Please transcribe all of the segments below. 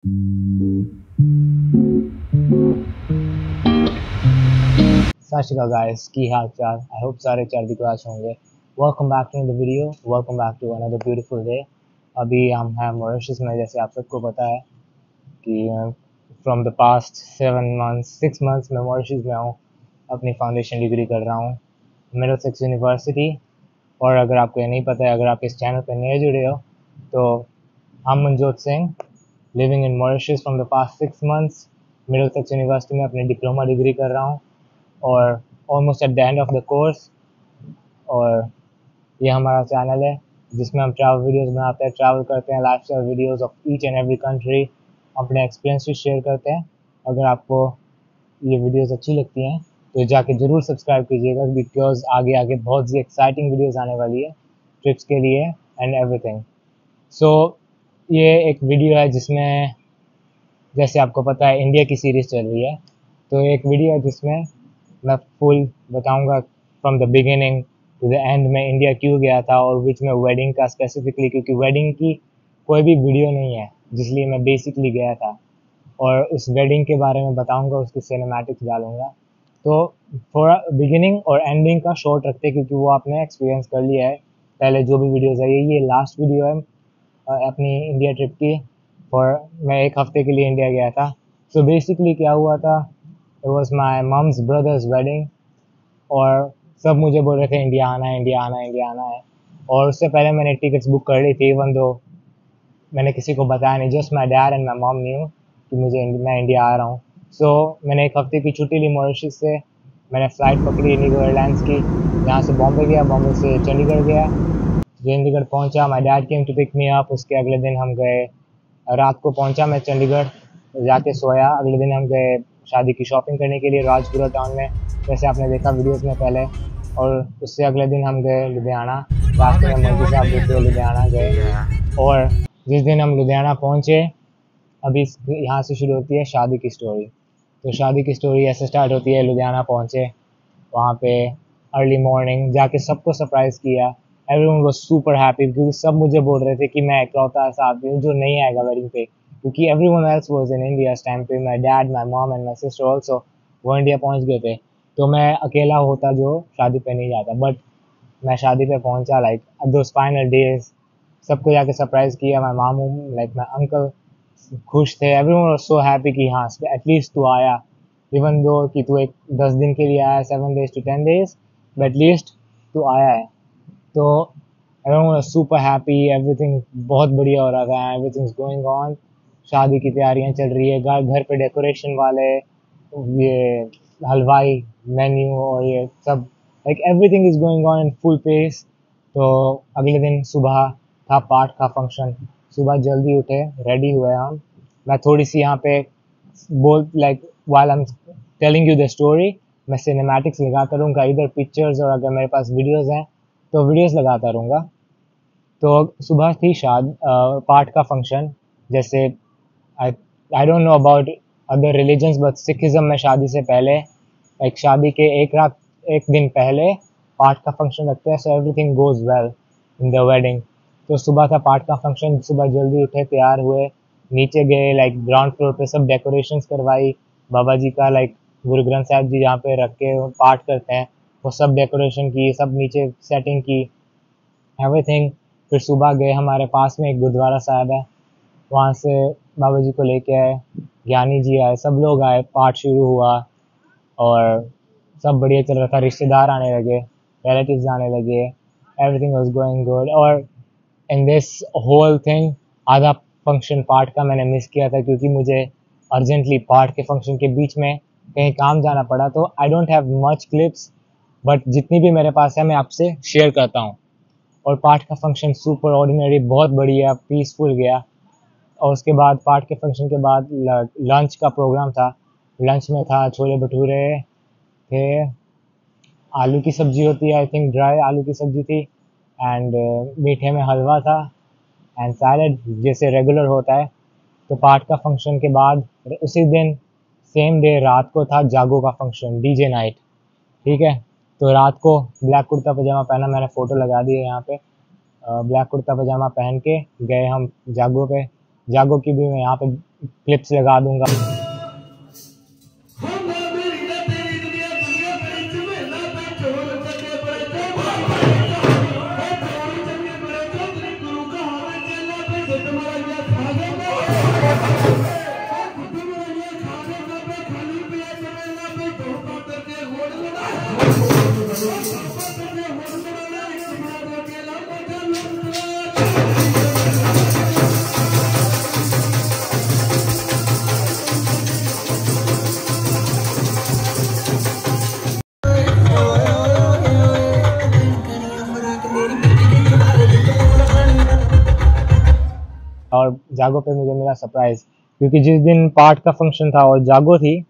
सत श्री अकाल गाइस, की हाल चाल। आई होप सारे चढ़ती क्लास होंगे। Welcome back to the video, welcome back to another beautiful day. अभी हम हैं मॉरिशस में, जैसे आप सबको पता है कि from the past 7 months 6 months मैं मॉरिशस में हूँ। अपनी फाउंडेशन डिग्री कर रहा हूँ मिडलसेक्स यूनिवर्सिटी। और अगर आपको ये नहीं पता है, अगर आप इस चैनल पर नए जुड़े हो, तो I'm Manjot Singh, living in Mauritius from the past 6 months। Middlesex university में अपनी डिप्लोमा डिग्री कर रहा हूँ और almost at the end of the course. और ये हमारा चैनल है जिसमें हम ट्रैवल वीडियोस बनाते हैं, ट्रैवल करते हैं, lifestyle videos of each and every country, अपने एक्सपीरियंसेस शेयर करते हैं। अगर आपको ये वीडियोस अच्छी लगती हैं तो जाके ज़रूर सब्सक्राइब कीजिएगा, बिकॉज आगे आगे बहुत सी एक्साइटिंग वीडियोस आने वाली है ट्रिप्स के लिए एंड एवरीथिंग। सो ये एक वीडियो है जिसमें, जैसे आपको पता है, इंडिया की सीरीज़ चल रही है। तो एक वीडियो है जिसमें मैं फुल बताऊंगा from the beginning to the end में इंडिया क्यों गया था, और विच में वेडिंग का स्पेसिफिकली, क्योंकि वेडिंग की कोई भी वीडियो नहीं है जिसलिए मैं बेसिकली गया था। और उस वेडिंग के बारे में बताऊंगा, उसकी सिनेमैटिक्स डालूंगा। तो थोड़ा बिगिनिंग और एंडिंग का शॉर्ट रखते हैं क्योंकि वो आपने एक्सपीरियंस कर लिया है पहले जो भी वीडियोज़ है। ये लास्ट वीडियो है अपनी इंडिया ट्रिप की। और मैं एक हफ्ते के लिए इंडिया गया था। सो बेसिकली क्या हुआ था, it was my mum's brother's wedding. और सब मुझे बोल रहे थे इंडिया आना है, इंडिया आना है, इंडिया आना है। और उससे पहले मैंने टिकट्स बुक कर ली थी, इवन दो मैंने किसी को बताया नहीं, just my dad and my mom new कि मैं इंडिया आ रहा हूँ। सो मैंने एक हफ्ते की छुट्टी ली मॉरिशस से। मैंने फ़्लाइट पकड़ी इंडिगो एयरलाइंस की, यहाँ से बॉम्बे गया, बॉम्बे से चंडीगढ़ गया। चंडीगढ़ पहुँचा, my dad came to pick me up. उसके अगले दिन हम गए, रात को पहुँचा मैं चंडीगढ़, जाके सोया। अगले दिन हम गए शादी की शॉपिंग करने के लिए राजपुरा टाउन में, जैसे आपने देखा वीडियोस में पहले। और उससे अगले दिन हम गए लुधियाना, रास्ते में मंकी साहब देखते हुए लुधियाना गए। और जिस दिन हम लुधियाना पहुँचे, अभी यहाँ से शुरू होती है शादी की स्टोरी। तो शादी की स्टोरी ऐसे स्टार्ट होती है, लुधियाना पहुँचे, वहाँ पे अर्ली मॉर्निंग जाके सबको सरप्राइज़ किया। एवरीवन वाज सुपर हैप्पी क्योंकि सब मुझे बोल रहे थे कि मैं इकलौता ऐसा आदमी हूँ जो नहीं आएगा वेडिंग पे, क्योंकि everyone else was in India इस टाइम पे। My dad, my mom and my sister also वो इंडिया पहुँच गए थे। तो मैं अकेला होता जो शादी पे नहीं जाता। बट मैं शादी पे पहुँचा, लाइक दोस फाइनल डेज सबको जाके सरप्राइज़ किया। माय मामू, लाइक माय अंकल खुश थे। एवरीवन वाज सो हैप्पी कि हाँ एटलीस्ट तू आया, इवन दो कि तू एक 10 दिन के लिए आया, 7 days to 10 days, but at least तू आया है। तो everyone was super happy, everything बहुत बढ़िया हो रहा था, एवरीथिंग इज गोइंग ऑन। शादी की तैयारियां चल रही है, घर पे डेकोरेशन वाले, ये हलवाई, मेन्यू और ये सब, like everything is going on in full pace. तो अगले दिन सुबह था पाठ का फंक्शन। सुबह जल्दी उठे, रेडी हुए हम। मैं थोड़ी सी यहाँ पे बोल, like while I am telling you the story, मैं सिनेमैटिक्स लगाता रहूँगा, इधर पिक्चर्स, और अगर मेरे पास वीडियोस हैं तो वीडियोस लगाता रहूँगा। तो सुबह थी पाठ का फंक्शन। जैसे I I don't know about other religions, but Sikhism में शादी से पहले, लाइक शादी के एक दिन पहले पाठ का फंक्शन रखते हैं, so everything goes well in the wedding. तो सुबह था पाठ का फंक्शन, सुबह जल्दी उठे, तैयार हुए, नीचे गए, लाइक ग्राउंड फ्लोर पे सब डेकोरेशंस करवाई। बाबा जी का, लाइक गुरु ग्रंथ साहिब जी जहाँ पे रख के पाठ करते हैं, वो सब डेकोरेशन की, सब नीचे सेटिंग की, एवरीथिंग। फिर सुबह गए, हमारे पास में एक गुरुद्वारा साहब है, वहाँ से बाबा जी को लेके आए, ज्ञानी जी आए, सब लोग आए, पाठ शुरू हुआ। और सब बढ़िया चल रहा था, रिश्तेदार आने लगे, रिलेटिव्स आने लगे, एवरीथिंग वाज गोइंग गुड। और इन दिस होल थिंग आधा फंक्शन पार्ट का मैंने मिस किया था क्योंकि मुझे अर्जेंटली पार्ट के फंक्शन के बीच में कहीं काम जाना पड़ा। तो I don't have much clips, but जितनी भी मेरे पास है मैं आपसे शेयर करता हूँ। और पार्ट का फंक्शन सुपर ऑर्डिनरी, बहुत बढ़िया, पीसफुल गया। और उसके बाद पार्ट के फंक्शन के बाद लंच का प्रोग्राम था। लंच में था छोले भटूरे थे, आलू की सब्जी होती है, आई थिंक ड्राई आलू की सब्जी थी, एंड मीठे में हलवा था, एंड सैलड जैसे रेगुलर होता है। तो पार्ट का फंक्शन के बाद उसी दिन सेम डे रात को था जागो का फंक्शन, डीजे नाइट, ठीक है। तो रात को ब्लैक कुर्ता पजामा पहना, मैंने फ़ोटो लगा दी है यहाँ पे। ब्लैक कुर्ता पजामा पहन के गए हम जागो पे। जागो की भी मैं यहाँ पे क्लिप्स लगा दूंगा। और जागो पे मुझे मिला सरप्राइज, क्योंकि जिस दिन पार्ट का फंक्शन था और जागो थी,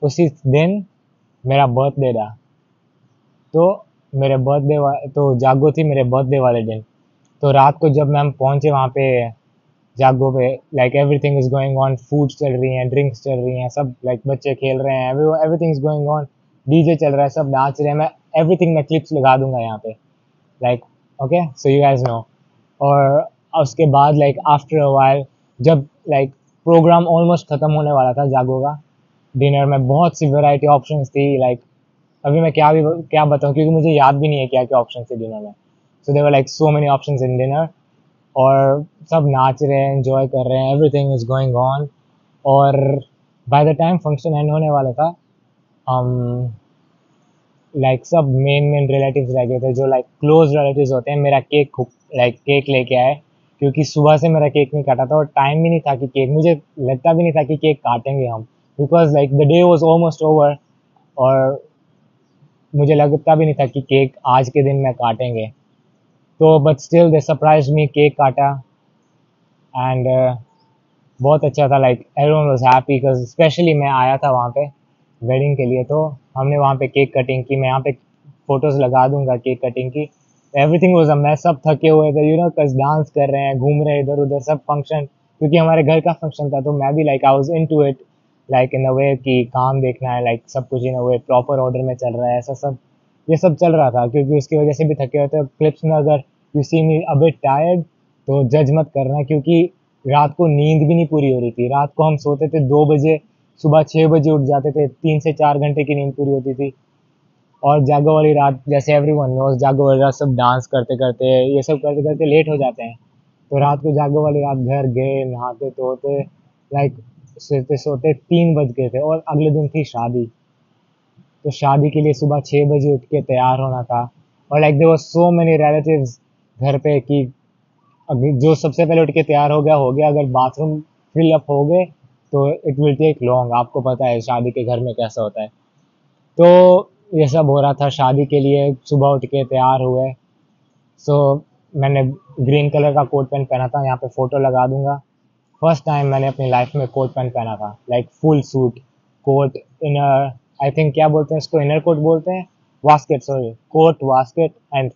उसी दिन मेरा बर्थडे था। तो मेरे तो जागो थी मेरे बर्थडे वाले दिन। तो रात को जब हम पहुंचे वहाँ पे जागो पे, like everything is going on, food चल रही हैं, ड्रिंक्स चल रही हैं, सब लाइक बच्चे खेल रहे हैं, everything is going on, DJ चल रहा है, सब नाच रहे हैं। मैं एवरीथिंग में क्लिप्स लगा दूंगा यहाँ पे, like okay, so you guys know. और उसके बाद लाइक आफ्टर अ व्हाइल, जब लाइक प्रोग्राम ऑलमोस्ट खत्म होने वाला था जागो का, डिनर में बहुत सी वैरायटी ऑप्शंस थी। लाइक अभी मैं क्या बताऊं, क्योंकि मुझे याद भी नहीं है क्या क्या ऑप्शन थे डिनर में। So there were like so many options in dinner, और सब नाच रहे हैं, एंजॉय कर रहे हैं, एवरीथिंग इज गोइंग ऑन। और by the time function end होने वाला था, लाइक सब मेन रिलेटिव्स रह गए थे, जो लाइक क्लोज रिलेटिव्स होते हैं। मेरा केक लेके आए, क्योंकि सुबह से मेरा केक नहीं काटा था और टाइम भी नहीं था कि केक, मुझे लगता भी नहीं था कि केक काटेंगे हम, because like the day was almost over, और मुझे लगता भी नहीं था कि केक आज के दिन में काटेंगे। तो but still they surprise me, cake काटा, एंड बहुत अच्छा था। Like everyone was happy, because specially मैं आया था वहाँ पे वेडिंग के लिए। तो हमने वहाँ पे केक कटिंग की, मैं यहाँ पे फोटोज लगा दूंगा केक कटिंग की। एवरीथिंग वाज अ मेस, सब थके हुए थे, कस डांस कर रहे हैं, घूम रहे हैं इधर उधर, सब फंक्शन, क्योंकि हमारे घर का फंक्शन था। तो मैं भी like I was into it, like in a way कि काम देखना है, लाइक सब कुछ इन अ वे प्रॉपर ऑर्डर में चल रहा है, ऐसा सब ये सब चल रहा था। क्योंकि उसकी वजह से भी थके हुए थे। क्लिप्स में अगर you see me a bit tired, तो जज मत करना, क्योंकि रात को नींद भी नहीं पूरी हो रही थी। रात को हम सोते थे 2 बजे, सुबह 6 बजे उठ जाते थे, 3 से 4 घंटे की नींद पूरी होती थी। और जागो वाली रात, जैसे एवरीवन नोस, जागो वाली रात सब डांस करते करते, ये सब करते करते लेट हो जाते हैं। तो रात को जागो वाली रात घर गए, नहाते धोते, लाइक सोते सोते 3 बज गए थे, और अगले दिन थी शादी। तो शादी के लिए सुबह 6 बजे उठ के तैयार होना था। और like there were so many relatives घर पे कि अभी जो सबसे पहले उठ के तैयार हो गया। अगर बाथरूम फिल अप हो गए तो इट विल टेक लॉन्ग, आपको पता है शादी के घर में कैसा होता है। तो ये सब हो रहा था शादी के लिए, सुबह उठ के तैयार हुए। सो मैंने ग्रीन कलर का कोट पैंट पहना था, यहाँ पे फोटो लगा दूंगा। फर्स्ट टाइम मैंने अपनी लाइफ में कोट पैंट पहना था, like full suit, coat, inner, I think क्या बोलते हैं इसको, इनर कोट बोलते हैं, waistcoat, sorry, coat waistcoat, and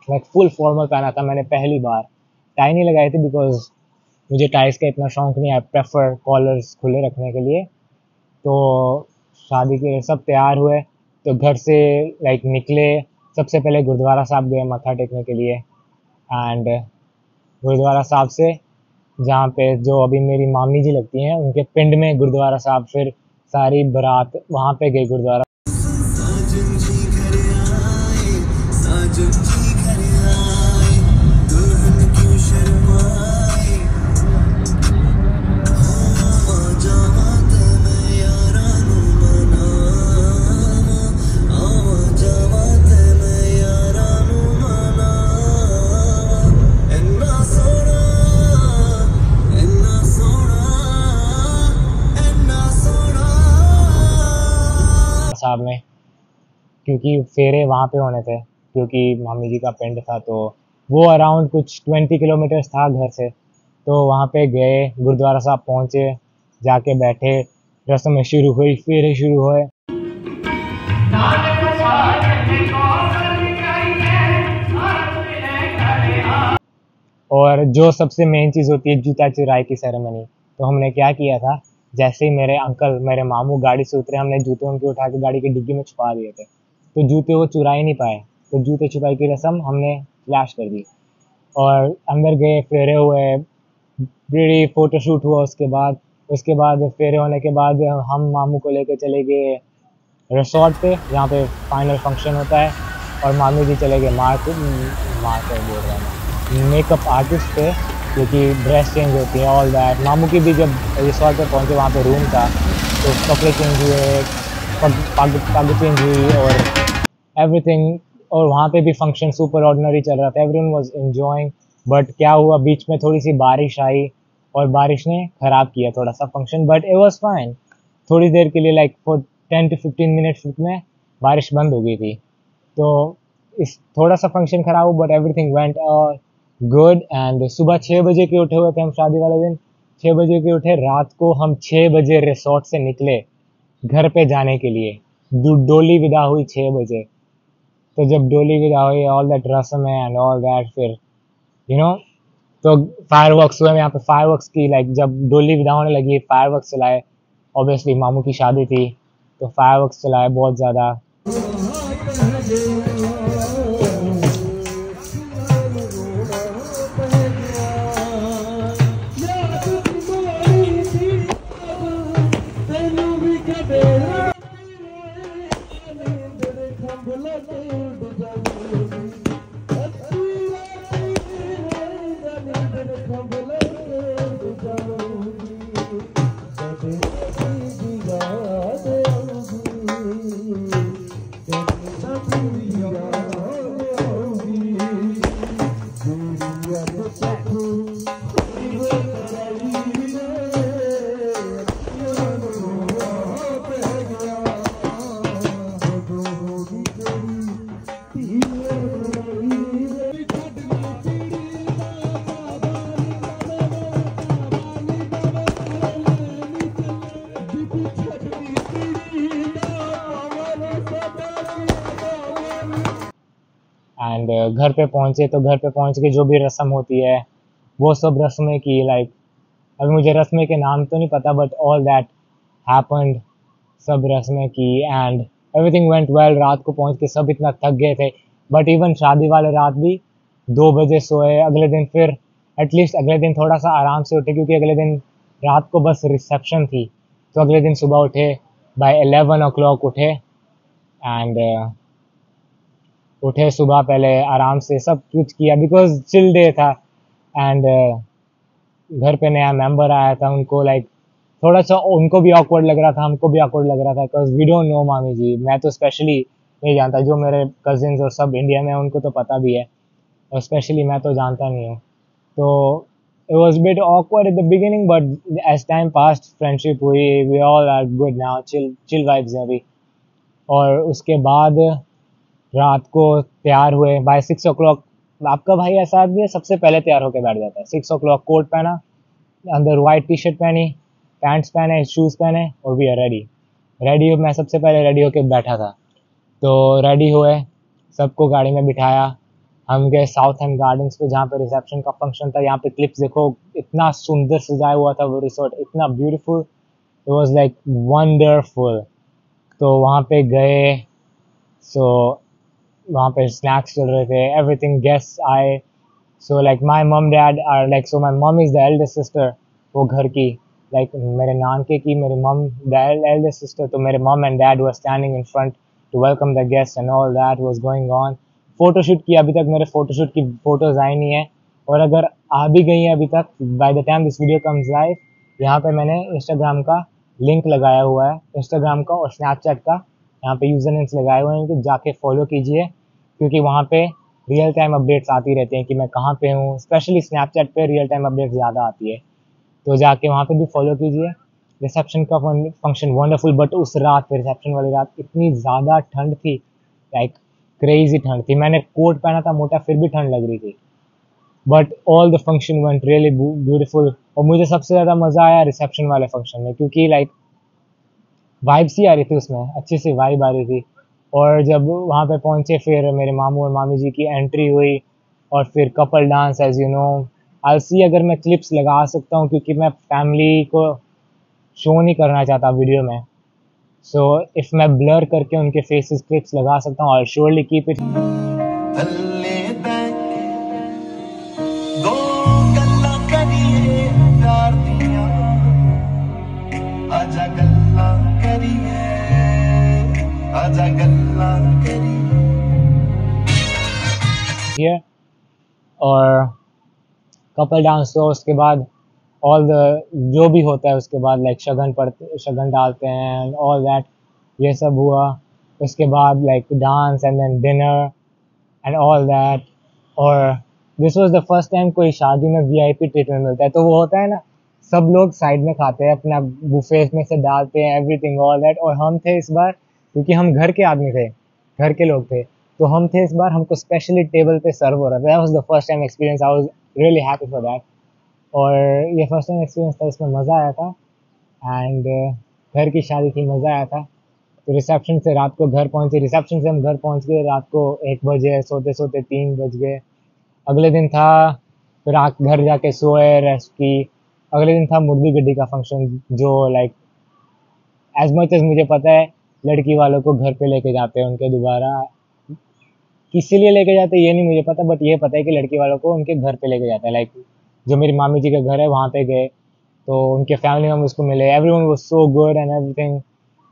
like full formal पहना था मैंने पहली बार। टाई नहीं लगाई थी, बिकॉज मुझे टाइज का इतना शौक नहीं है, प्रेफर कॉलर्स खुले रखने के लिए। तो शादी के लिए सब तैयार हुए, तो घर से लाइक निकले, सबसे पहले गुरुद्वारा साहब गए मत्था टेकने के लिए। एंड गुरुद्वारा साहब से, जहाँ पे जो अभी मेरी मामी जी लगती हैं, उनके पिंड में गुरुद्वारा साहब, फिर सारी बारात वहाँ पे गई गुरुद्वारा। साहब में, क्योंकि फेरे वहाँ पे होने थे, क्योंकि मामी जी का पिंड था। तो वो अराउंड कुछ 20 किलोमीटर्स था घर से। तो वहाँ पे गए, गुरुद्वारा साहब पहुँचे, जाके बैठे, रस्में शुरू हुई, फेरे शुरू हुए। और जो सबसे मेन चीज़ होती है, जूता चुराई की सेरेमनी। तो हमने क्या किया था, जैसे ही मेरे मामू गाड़ी से उतरे, हमने जूते उनके उठा के गाड़ी की डिग्गी में छुपा दिए थे। तो जूते वो चुरा ही नहीं पाए, तो जूते छुपाई की रस्म हमने फ्लैश कर दी। और अंदर गए, फेरे हुए, प्री फोटोशूट हुआ। उसके बाद फेरे होने के बाद हम मामू को लेकर चले गए रिसोर्ट पे जहाँ पे फाइनल फंक्शन होता है, और मामी जी चले गए मार्केट बोल रहा हूँ, मेकअप आर्टिस्ट पे, क्योंकि ड्रेस चेंज होती है ऑल दैट। मामू की भी जब रिसोर्ट पे पहुँचे वहाँ पे रूम था, तो कपड़े चेंज हुए, पग चेंज हुई और एवरीथिंग। और वहाँ पे भी फंक्शन सुपर ऑर्डिनरी चल रहा था, एवरीवन वाज एंजॉयिंग। बट क्या हुआ, बीच में थोड़ी सी बारिश आई और बारिश ने ख़राब किया थोड़ा सा function, but it was fine. थोड़ी देर के लिए लाइक फॉर 10 to 15 मिनट्स में बारिश बंद हो गई थी। तो इस थोड़ा सा फंक्शन खराब हुआ, but everything went good. And सुबह 6 बजे के उठे हुए थे हम शादी वाले दिन। 6 बजे के उठे, रात को हम 6 बजे रिसोर्ट से निकले घर पे जाने के लिए। डोली विदा हुई 6 बजे। तो जब डोली विदा हुई, ऑल दैट रस्म है एंड ऑल दैट, फिर यू नो तो फायरवर्क्स हुए। यहाँ पे फायरवर्क्स की लाइक जब डोली विदा होने लगी, फायरवर्क्स चलाए। ऑब्वियसली मामू की शादी थी तो फायरवर्क्स चलाए बहुत ज़्यादा। एंड घर पे पहुँचे तो घर पे पहुँच के जो भी रस्म होती है वो सब रस्में की। लाइक अभी मुझे रस्में के नाम तो नहीं पता, बट ऑल दैट हैपेंड, सब रस्में की एंड एवरीथिंग वेंट वेल। रात को पहुँच के सब इतना थक गए थे, बट इवन शादी वाले रात भी 2 बजे सोए। अगले दिन फिर एटलीस्ट अगले दिन थोड़ा सा आराम से उठे, क्योंकि अगले दिन रात को बस रिसेप्शन थी। तो अगले दिन सुबह उठे, बाय 11 o'clock उठे एंड उठे सुबह, पहले आराम से सब कुछ किया बिकॉज चिल डे था। एंड घर पे नया मेंबर आया था, उनको लाइक थोड़ा सा उनको भी ऑकवर्ड लग रहा था, हमको भी ऑकवर्ड लग रहा था, बिकॉज वी डोंट नो मामी जी। मैं तो स्पेशली नहीं जानता, जो मेरे कजिन्स और सब इंडिया में उनको तो पता भी है, और स्पेशली मैं तो जानता नहीं हूँ। तो it was bit awkward at the beginning, but as time passed friendship हुई, we all are good now, chill vibes हैं अभी। और उसके बाद रात को तैयार हुए बाय 6 o'clock। आपका भाई ऐसा आदमी है, सबसे पहले तैयार होकर बैठ जाता है। 6 o'clock कोट पहना, अंदर वाइट टी शर्ट पहनी, पैंट्स पहने, शूज़ पहने, और वी आर रेडी। रेडी मैं सबसे पहले रेडी होकर बैठा था। तो रेडी हुए, सबको गाड़ी में बिठाया, हम गए साउथ एंड गार्डन्स पे जहाँ पे रिसेप्शन का फंक्शन था। यहाँ पे क्लिप्स देखो, इतना सुंदर सजाया हुआ था वो रिसोर्ट, इतना beautiful, it was like wonderful. तो वहाँ पे गए, सो वहाँ पे स्नैक्स चल रहे थे, एवरीथिंग, गेस्ट्स आए। So like my mum dad are like, so my mum is the eldest sister, वो घर की, लाइक मेरे नानके की, मेरी मम द एल्डेस्ट सिस्टर। तो मेरे mum and dad were standing in front to welcome the guest and all that was going on. Photoshoot की, अभी तक मेरे फ़ोटोशूट की फ़ोटोज़ आई नहीं है, और अगर आ भी गई हैं अभी तक, bye the time this video comes live, यहाँ पे मैंने इंस्टाग्राम का लिंक लगाया हुआ है, इंस्टाग्राम का और स्नैपचैट का, यहाँ पे यूज़र नेम्स लगाए हुए हैं, तो जाके फॉलो कीजिए, क्योंकि वहाँ पे रियल टाइम अपडेट्स आती रहती हैं कि मैं कहाँ पे हूँ। स्पेशली स्नैपचैट पे रियल टाइम अपडेट्स ज़्यादा आती है, तो जाके वहाँ पे भी फॉलो कीजिए। रिसेप्शन का फंक्शन वंडरफुल, बट उस रात पे, रिसेप्शन वाली रात, इतनी ज़्यादा ठंड थी, लाइक क्रेजी ठंड थी। मैंने कोट पहना था मोटा, फिर भी ठंड लग रही थी, but all the function went really beautiful. और मुझे सबसे ज़्यादा मज़ा आया रिसेप्शन वाले फंक्शन में, क्योंकि लाइक वाइब सी आ रही थी उसमें, अच्छी सी वाइब आ रही थी। और जब वहाँ पे पहुँचे, फिर मेरे मामू और मामी जी की एंट्री हुई, और फिर couple dance, as you know I see, अगर मैं क्लिप्स लगा सकता हूँ, क्योंकि मैं फैमिली को शो नहीं करना चाहता वीडियो में। सो इफ़ मैं ब्लर करके उनके फेसेस क्लिप्स लगा सकता हूँ, आई श्योरली कीप इट। थल्ले बैठ दो गल्लां करिए here और कपल डांस तो उसके बाद ऑल द जो भी होता है उसके बाद लाइक शगन डालते हैं ऑल दैट, ये सब हुआ। उसके बाद like dance and then dinner and all that. और this was the first time कोई शादी में वीआईपी ट्रीटमेंट मिलता है। तो वो होता है ना, सब लोग साइड में खाते हैं, अपना बुफे में से डालते हैं एवरीथिंग ऑल दैट। और हम थे इस बार, क्योंकि हम घर के आदमी थे, घर के लोग थे, तो हम थे इस बार, हमको स्पेशली टेबल पे सर्व हो रहा था। That was the first time experience, I was really happy for that. और ये फर्स्ट टाइम एक्सपीरियंस था, इसमें मज़ा आया था। एंड घर की शादी थी, मज़ा आया था। तो रिसेप्शन से रात को घर पहुंचे, रिसेप्शन से हम घर पहुंच गए रात को 1 बजे, सोते सोते 3 बज गए। अगले दिन था, फिर घर जाके सोए, रेस्ट की। अगले दिन था मुर्दी गड्डी का फंक्शन, जो लाइक एज मच एज मुझे पता है लड़की वालों को घर पे लेके जाते हैं उनके दोबारा। किसी लिए लेके जाते हैं ये नहीं मुझे पता, बट ये पता है कि लड़की वालों को उनके घर पे लेके जाते हैं। लाइक जो मेरी मामी जी का घर है वहाँ पे गए, तो उनके फैमिली मेम्बर्स को मिले, everyone was so good and everything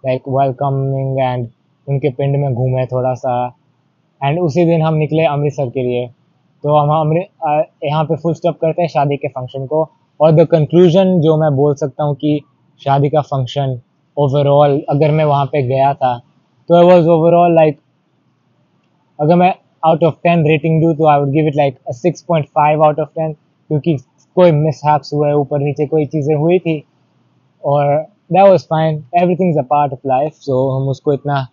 like welcoming. And उनके पिंड में घूमे थोड़ा सा। एंड उसी दिन हम निकले अमृतसर के लिए। तो हम यहाँ पे फुल स्टॉप करते हैं शादी के फंक्शन को। और द कंक्लूजन जो मैं बोल सकता हूँ कि शादी का फंक्शन ओवरऑल अगर मैं वहाँ पे गया था तो आई वाज ओवरऑल लाइक, अगर मैं आउट ऑफ 10 रेटिंग दूँ तो आई would give it like 6.5 out of 10, क्योंकि कोई मिसहैप्स हुए, ऊपर नीचे कोई चीज़ें हुई थी और that was fine. Everything is a part of life, so हम उसको इतना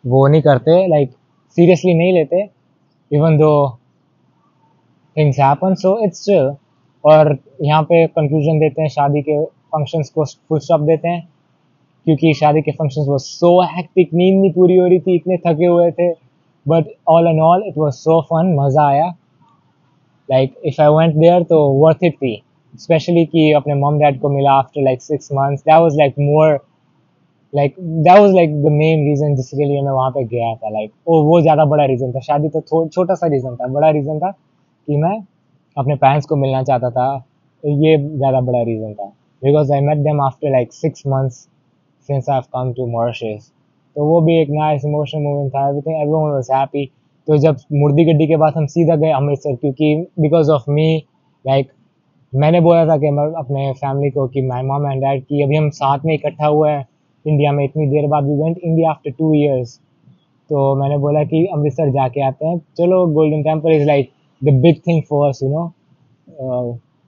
वो नहीं करते, लाइक सीरियसली नहीं लेते, even though things happen, so it's chill. और यहाँ पे कंक्लूजन देते हैं, शादी के फंक्शंस को फुल स्टॉप देते हैं, क्योंकि शादी के फंक्शंस वाज सो हेक्टिक, नींद नहीं पूरी हो रही थी, इतने थके हुए थे। But all and all it was so fun, मज़ा आया। Like if I went there तो वर्थ इट थी, स्पेशली कि अपने मॉम डैड को मिला after like 6 months. That was like more like that was like the main reason जिसके लिए मैं वहाँ पे गया था। लाइक वो ज़्यादा बड़ा रीज़न था, शादी तो छोटा सा रीज़न था, बड़ा रीज़न था कि मैं अपने पेरेंट्स को मिलना चाहता था, ये ज़्यादा बड़ा रीज़न था। Because I met them after like 6 months since I have come to Mauritius. तो वो भी एक नाइस इमोशनल मोमेंट था, एवरीथिंग, एवरीवन वाज हैप्पी। तो जब मुर्दी गड्डी के बाद हम सीधा गए अमृतसर, क्योंकि बिकॉज ऑफ मी लाइक मैंने बोला था कि मैं अपने फैमिली को कि माय मॉम एंड डैड की अभी हम साथ में इकट्ठा हुए हैं इंडिया में इतनी देर बाद, we went India after 2 years। तो मैंने बोला कि अमृतसर जाके आते हैं, चलो golden temple is like the big thing for us, you know.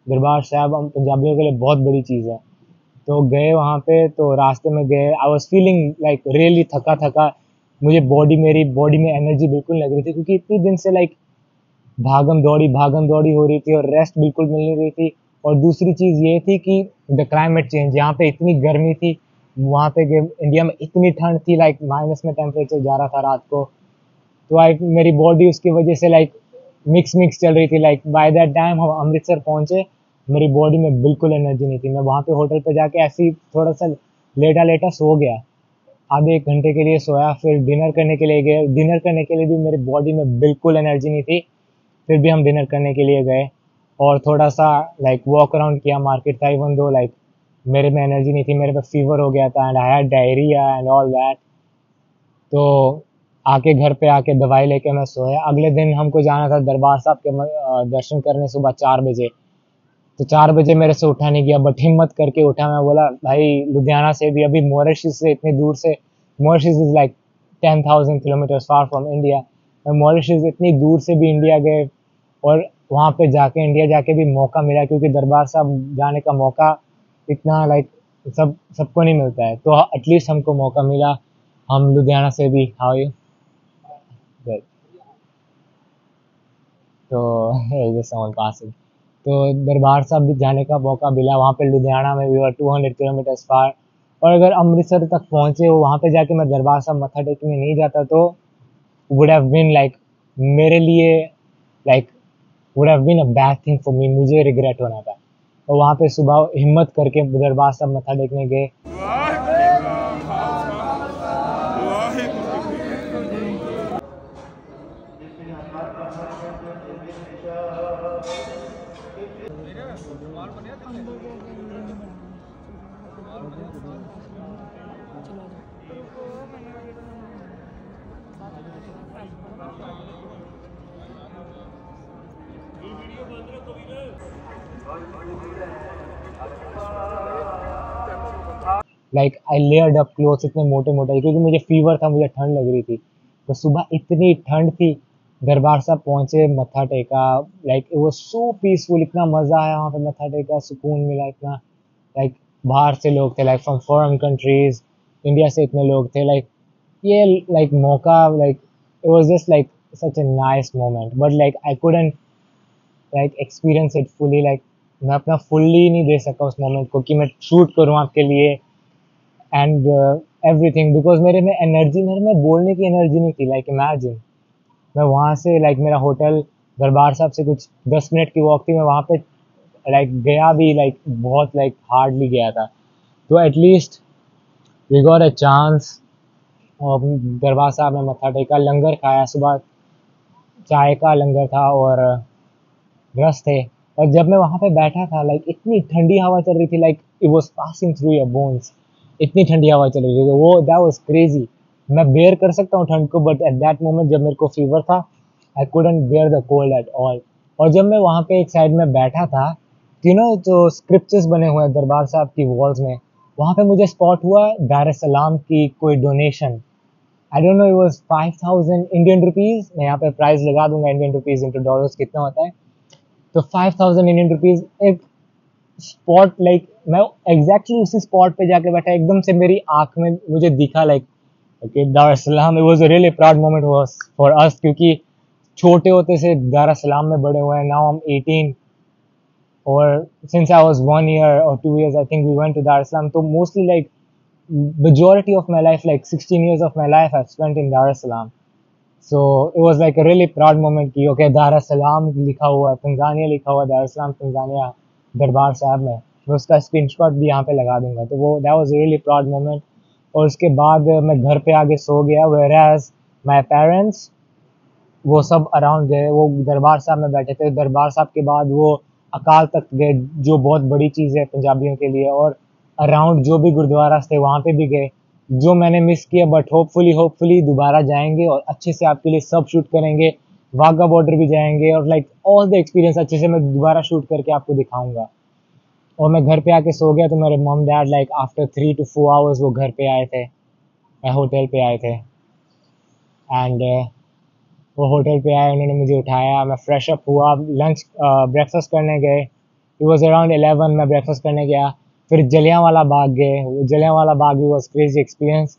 दरबार साहब हम पंजाबियों के लिए बहुत बड़ी चीज़ है। तो गए वहाँ पे, तो रास्ते में गए, आई वाज फीलिंग लाइक रियली थका थका। मुझे मेरी बॉडी में एनर्जी बिल्कुल लग रही थी, क्योंकि इतनी दिन से लाइक भागम दौड़ी हो रही थी और रेस्ट बिल्कुल मिल नहीं रही थी। और दूसरी चीज़ ये थी कि द क्लाइमेट चेंज, यहाँ पे इतनी गर्मी थी, वहाँ पे इंडिया में इतनी ठंड थी, लाइक माइनस में टेम्परेचर जा रहा था रात को। तो मेरी बॉडी उसकी वजह से लाइक मिक्स चल रही थी। लाइक बाय दैट टाइम हम अमृतसर पहुँचे, मेरी बॉडी में बिल्कुल एनर्जी नहीं थी। मैं वहाँ पे होटल पे जाके ऐसे ही थोड़ा सा लेटा सो गया, आधे 1 घंटे के लिए सोया। फिर डिनर करने के लिए गए, डिनर करने के लिए भी मेरी बॉडी में बिल्कुल एनर्जी नहीं थी, फिर भी हम डिनर करने के लिए गए। और थोड़ा सा लाइक वॉक अराउंड किया, मार्केट था, इवन दो लाइक मेरे में एनर्जी नहीं थी, मेरे पे फीवर हो गया था and I had diarrhoea and all that. तो आके घर पे आके दवाई लेके मैं सोया। अगले दिन हमको जाना था दरबार साहब के दर्शन करने सुबह 4 बजे। तो 4 बजे मेरे से उठा नहीं गया, बट हिम्मत करके उठा। मैं बोला भाई लुधियाना से भी, अभी मॉरिशस से इतनी दूर से, Mauritius is like 10,000 kilometres far from India. मैं मॉरिशस इतनी दूर से भी इंडिया गए और वहाँ पे जाके इंडिया जाके भी मौका मिला, क्योंकि दरबार साहब जाने का मौका इतना लाइक सबको नहीं मिलता है, तो एटलीस्ट हमको मौका मिला। हम लुधियाना से भी, हाउ यू गुड। तो साउंड पासिंग, तो दरबार साहब भी जाने का मौका मिला। वहाँ पे लुधियाना में भी 200 किलोमीटर्स फार। और अगर अमृतसर तक पहुँचे हो, वहाँ पे जाके मैं दरबार साहब मत्था टेकने नहीं जाता तो वुड हैव बीन लाइक मेरे लिए like would have been a bad thing for me, मुझे रिग्रेट होना था। और वहाँ पे सुबह हिम्मत करके दरबार साहब मत्था टेकने गए। Like I layered up clothes इतने मोटे मोटे, क्योंकि मुझे फीवर था, मुझे ठंड लग रही थी। तो सुबह इतनी ठंड थी, दरबार साहब पहुंचे, मत्था टेका। Like it was so peaceful, इतना मजा आया वहाँ पे, मत्था टेका, सुकून मिला इतना। लाइक बाहर से लोग थे, like from foreign countries, India से इतने लोग थे। लाइक ये लाइक मौका, like it was just like such a nice moment, but like I couldn't like experience it fully, like मैं अपना फुल्ली नहीं दे सका उस मोमेंट को कि मैं शूट करूँ आपके लिए एंड एवरीथिंग, बिकॉज मेरे में बोलने की एनर्जी नहीं थी। लाइक इमेजिन, मैं वहाँ से लाइक मेरा होटल दरबार साहब से कुछ 10 मिनट की वॉक थी, मैं वहाँ पे लाइक गया भी लाइक बहुत लाइक हार्डली गया था। तो at least we got a chance, और दरबार साहब में मत्था टेका, लंगर खाया, सुबह चाय का लंगर था और रस थे। और जब मैं वहाँ पे बैठा था, लाइक इतनी ठंडी हवा चल रही थी, like it was passing through your bones, इतनी ठंडी हवा चल रही थी, तो वो दैट वाज क्रेजी। मैं बेयर कर सकता हूँ ठंड को, बट एट दैट मोमेंट जब मेरे को फीवर था, I couldn't bear the cold at all. और जब मैं वहाँ पे एक साइड में बैठा था, यू नो जो स्क्रिप्चर्स बने हुए हैं दरबार साहब की वॉल्स में, वहाँ पे मुझे स्पॉट हुआ दार एस सलाम की कोई donation. I don't no, it was 5000 Indian rupees. मैं यहाँ पे प्राइस लगा दूंगा, इंडियन रुपीज इंटू डॉलर्स कितना होता है। तो 5000 इंडियन रुपीज एक स्पॉट, लाइक मैं एग्जैक्टली उसी स्पॉट पे जाके बैठा, एकदम से मेरी आंख में मुझे दिखा, लाइक ओके दार एस सलाम। It was a really proud moment was for us, क्योंकि छोटे होते से दार एस सलाम में बड़े हुए हैं। Now I am 18, or since I was 1 year or 2 years, I think we went to Dar es Salaam. So mostly like majority of my life, like 16 years of my life, I've spent in Dar es Salaam. So it was like a really proud moment कि okay Dar es Salaam लिखा हुआ है, Tanzania लिखा हुआ है, Dar es Salaam Tanzania दरबार साहब में। मैं उसका स्क्रीनशॉट भी यहाँ पे लगा दूंगा। तो वो that was a really proud moment। और उसके बाद मैं घर पे आके सो गया, whereas my parents वो सब अराउंड गए, वो दरबार साहब में बैठे थे। दरबार साहब के बाद वो अकाल तख्त गए, जो बहुत बड़ी चीज़ है पंजाबियों के लिए, और अराउंड जो भी गुरुद्वारा थे वहाँ पे भी गए, जो मैंने मिस किया। बट होपफुली दोबारा जाएंगे और अच्छे से आपके लिए सब शूट करेंगे। वाघा बॉर्डर भी जाएंगे, और लाइक ऑल द एक्सपीरियंस अच्छे से मैं दोबारा शूट करके आपको दिखाऊंगा। और मैं घर पे आके सो गया, तो मेरे मम dad like after 3 to 4 hours वो घर पे आए थे, होटल पे आए थे। एंड वो होटल पे आए, उन्होंने मुझे उठाया, मैं फ्रेश अप हुआ, लंच ब्रेकफास्ट करने गए। इट वाज अराउंड 11, मैं ब्रेकफास्ट करने गया। फिर जलियांवाला बाग गए। जलियांवाला बाग भी वॉज क्रेजी एक्सपीरियंस।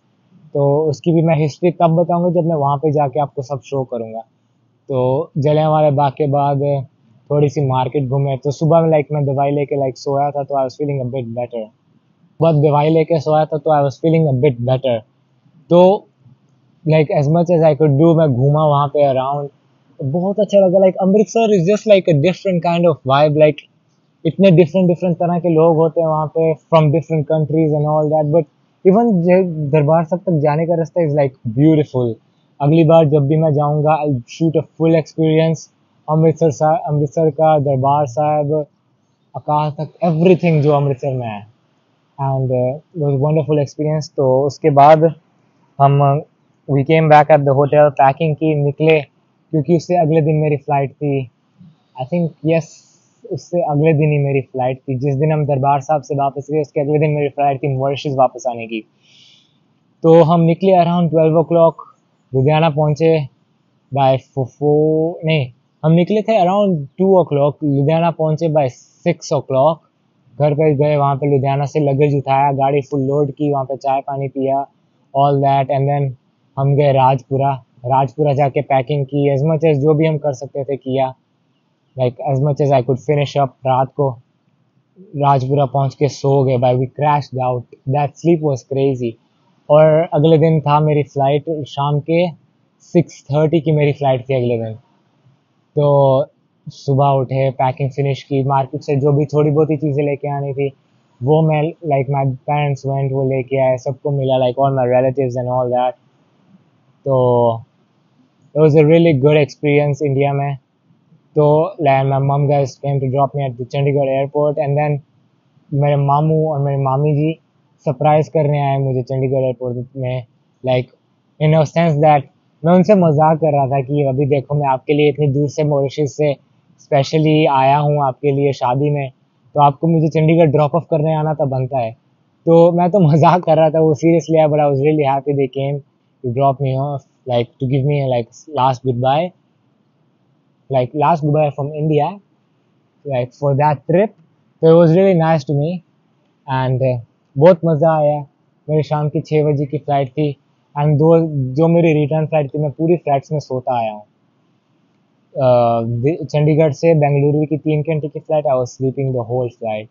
तो उसकी भी मैं हिस्ट्री तब बताऊंगा जब मैं वहाँ पे जाके आपको सब शो करूँगा। तो जलियांवाला बाग के बाद थोड़ी सी मार्केट घूमे। तो सुबह में लाइक मैं दवाई लेके लाइक सोया था, तो I was feeling a bit better. बस दवाई लेके सोया था, तो I was feeling a bit better. तो like as much as I could do, मैं घूमा वहाँ पे अराउंड, बहुत अच्छा लगा। Like Amritsar is just like a different kind of vibe. Like इतने डिफरेंट डिफरेंट तरह के लोग होते हैं वहाँ पे, from different countries and all that. But even Darbar Sahib तक जाने का रास्ता इज लाइक ब्यूटीफुल। अगली बार जब भी मैं जाऊँगा, I shoot a full experience Amritsar का, दरबार साहब, अकाल तख्त, एवरीथिंग जो अमृतसर में है। And was wonderful experience. तो उसके बाद हम we came back at the hotel, packing की, निकले, क्योंकि उससे अगले दिन मेरी फ़्लाइट थी। आई थिंक यस, उससे अगले दिन ही मेरी फ़्लाइट थी। जिस दिन हम दरबार साहब से वापस गए, उसके अगले दिन मेरी फ़्लाइट थी मॉरिशस वापस आने की। तो हम निकले अराउंड 12 o'clock, लुधियाना पहुँचे बाय नहीं, हम निकले थे अराउंड 2 o'clock, लुधियाना पहुँचे बाय 6 o'clock। घर पे गए, वहाँ पे लुधियाना से लगेज उठाया, गाड़ी फुल लोड की, वहाँ पे चाय पानी पिया, ऑल दैट। एंड देन हम गए राजपुरा। राजपुरा जाके पैकिंग की, एज मच एज जो भी हम कर सकते थे किया, like as much as I could finish up. रात को राजपुरा पहुँच के सो गए, by we crashed out, that sleep was crazy. और अगले दिन था मेरी फ़्लाइट, शाम के 6:30 की मेरी फ़्लाइट थी अगले दिन। तो सुबह उठे, पैकिंग फिनिश की, मार्केट से जो भी थोड़ी बहुत ही चीज़ें लेके आनी थी वो मैं, लाइक माय पेरेंट्स वेंट, वो लेके आए, सबको मिला, like all my relatives and all that. तो it was a really good experience India में। तो like my mom guys came to drop me at the Chandigarh airport, and then मेरे मामू और मेरे मामी जी सरप्राइज करने आए मुझे चंडीगढ़ एयरपोर्ट में, like in a sense that मैं उनसे मजाक कर रहा था कि अभी देखो मैं आपके लिए इतनी दूर से मॉरिशस से स्पेशली आया हूँ आपके लिए शादी में, तो आपको मुझे चंडीगढ़ ड्रॉप ऑफ करने आना तो बनता है। तो मैं तो मजाक कर रहा था, वो सीरियसली आया, but I was really happy they came to drop me off, like to give me like last good bye, like last goodbye from India, like for that trip. So it was really nice to me and बहुत मज़ा आया। मेरी शाम की 6 बजे की flight थी and दो जो मेरी रिटर्न फ़्लाइट थी, मैं पूरी फ़्लाइट्स में सोता आया हूँ। चंडीगढ़ से बेंगलुरु की 3 घंटे की flight, I was sleeping the whole flight.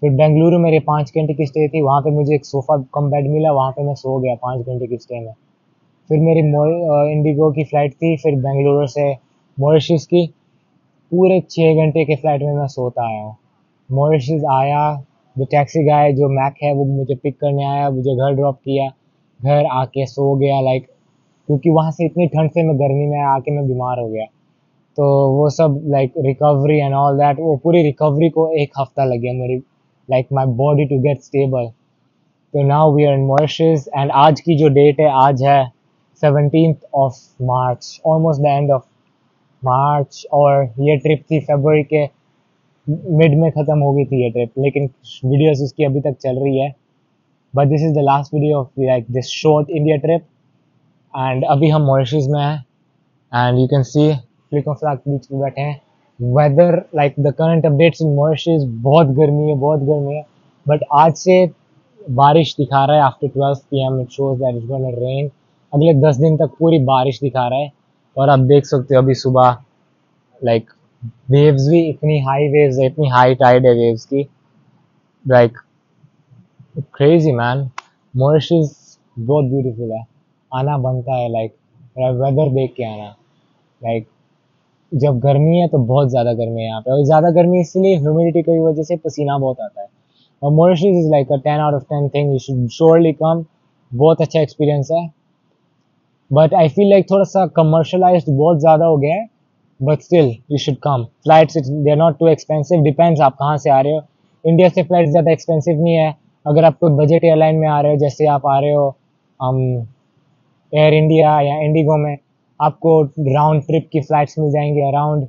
फिर बेंगलुरु मेरे 5 घंटे की स्टे थी, वहाँ पे मुझे एक सोफ़ा कम बेड मिला, वहाँ पे मैं सो गया 5 घंटे की स्टे में। फिर मेरी इंडिगो की फ़्लाइट थी, फिर बेंगलुरु से मॉरिशस की, पूरे 6 घंटे के फ्लाइट में मैं सोता आया हूँ। मॉरिशस आया, जो टैक्सी गाय जो मैक है वो मुझे पिक करने आया, मुझे घर ड्रॉप किया, घर आके सो गया, लाइक क्योंकि वहाँ से इतनी ठंड से मैं गर्मी में आके मैं बीमार हो गया। तो वो सब like recovery and all that, वो पूरी रिकवरी को 1 हफ्ता लग गया मेरी, like my body to get stable. तो now we are in Mauritius and आज की जो डेट है, आज है 17th of March, almost the end of March. और ये ट्रिप थी फरवरी के मिड में ख़त्म हो गई थी ये ट्रिप, लेकिन वीडियोस उसकी अभी तक चल रही है। But this is the last video of like this short India trip and अभी हम मॉरिशस में हैं and you can see Flic en Flac beach पे बैठे हैं। Weather like the current updates in Mauritius, बहुत गर्मी है, बहुत गर्मी है, बट आज से बारिश दिखा रहा है। After 12 PM it shows that it's gonna rain. अगले 10 दिन तक पूरी बारिश दिखा रहा है। और आप देख सकते हो अभी सुबह लाइक वेव्स भी इतनी हाई वेव्स है, इतनी हाई टाइड है वेव्स की, लाइक क्रेजी मैन। मॉरिशस बहुत ब्यूटीफुल है, आना बनता है, लाइक वेदर देख के आना। लाइक जब गर्मी है तो बहुत ज़्यादा गर्मी है यहाँ पे, और ज़्यादा गर्मी इसलिए ह्यूमिडिटी की वजह से पसीना बहुत आता है। और Mauritius is like a 10 out of 10 thing, you should surely come. बहुत अच्छा एक्सपीरियंस है, बट आई फील लाइक थोड़ा सा कमर्शलाइज्ड बहुत ज़्यादा हो गया है, but still you should come. Flights they are not too expensive, depends आप कहाँ से आ रहे हो। इंडिया से फ्लाइट ज़्यादा एक्सपेंसिव नहीं है। अगर आप कोई बजट एयरलाइन में आ रहे हो, जैसे आप आ रहे हो एयर इंडिया या इंडिगो में, आपको राउंड ट्रिप की फ़्लाइट्स मिल जाएंगी around,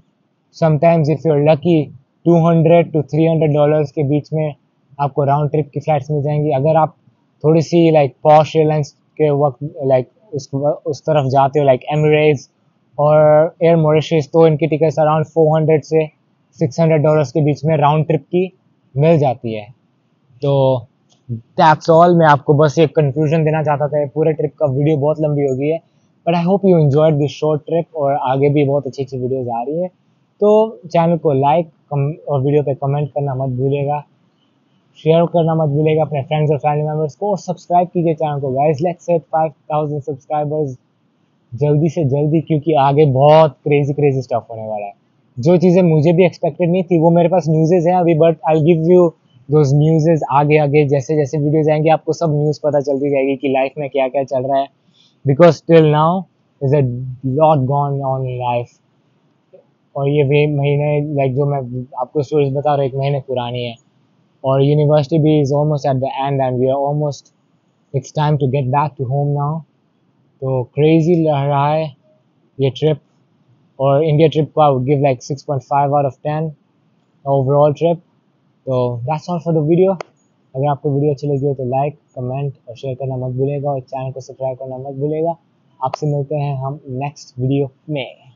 sometimes if you are lucky, $200 to $300 के बीच में आपको राउंड ट्रिप की फ़्लाइट्स मिल जाएंगी। अगर आप थोड़ी सी लाइक पॉश एयरलाइंस के वक्त लाइक उस तरफ जाते हो, लाइक एमिरेट्स और एयर मॉरिशस, तो इनकी टिकट्स अराउंड $400 से $600 के बीच में राउंड ट्रिप की मिल जाती है। तो दैट्स ऑल। मैं आपको बस एक कंक्लूजन देना चाहता था। पूरे ट्रिप का वीडियो बहुत लंबी हो गई है, but I hope you enjoyed this short trip, और आगे भी बहुत अच्छी अच्छी वीडियोस आ रही है। तो चैनल को लाइक और वीडियो पे कमेंट करना मत भूलिएगा, शेयर करना मत भूलिएगा अपने फ्रेंड्स और फैमिली मेम्बर्स को, और सब्सक्राइब कीजिए चैनल को गाइस। लेट्स हिट 5000 सब्सक्राइबर्स जल्दी से जल्दी, क्योंकि आगे बहुत क्रेजी क्रेजी स्टफ होने वाला है। जो चीज़ें मुझे भी एक्सपेक्टेड नहीं थी वो मेरे पास न्यूज़ेज हैं अभी, but I give you those newses आगे आगे। जैसे जैसे वीडियोज आएंगे आपको सब न्यूज़ पता चलती जाएगी कि लाइफ में क्या क्या चल रहा है, because till now is a lot gone on in life. और ये वे महीने लाइक जो मैं आपको स्टोरीज बता रहा हूँ 1 महीने पुरानी है, और यूनिवर्सिटी भी is almost at the end and we are almost, it's time to get back to home now. तो क्रेजी लग रहा है ये ट्रिप, और इंडिया ट्रिप को I would give like 6.5 out of 10 overall trip. तो that's all for the video. अगर आपको वीडियो अच्छी लगी हो तो लाइक, कमेंट और शेयर करना मत भूलिएगा, और चैनल को सब्सक्राइब करना मत भूलिएगा। आपसे मिलते हैं हम नेक्स्ट वीडियो में।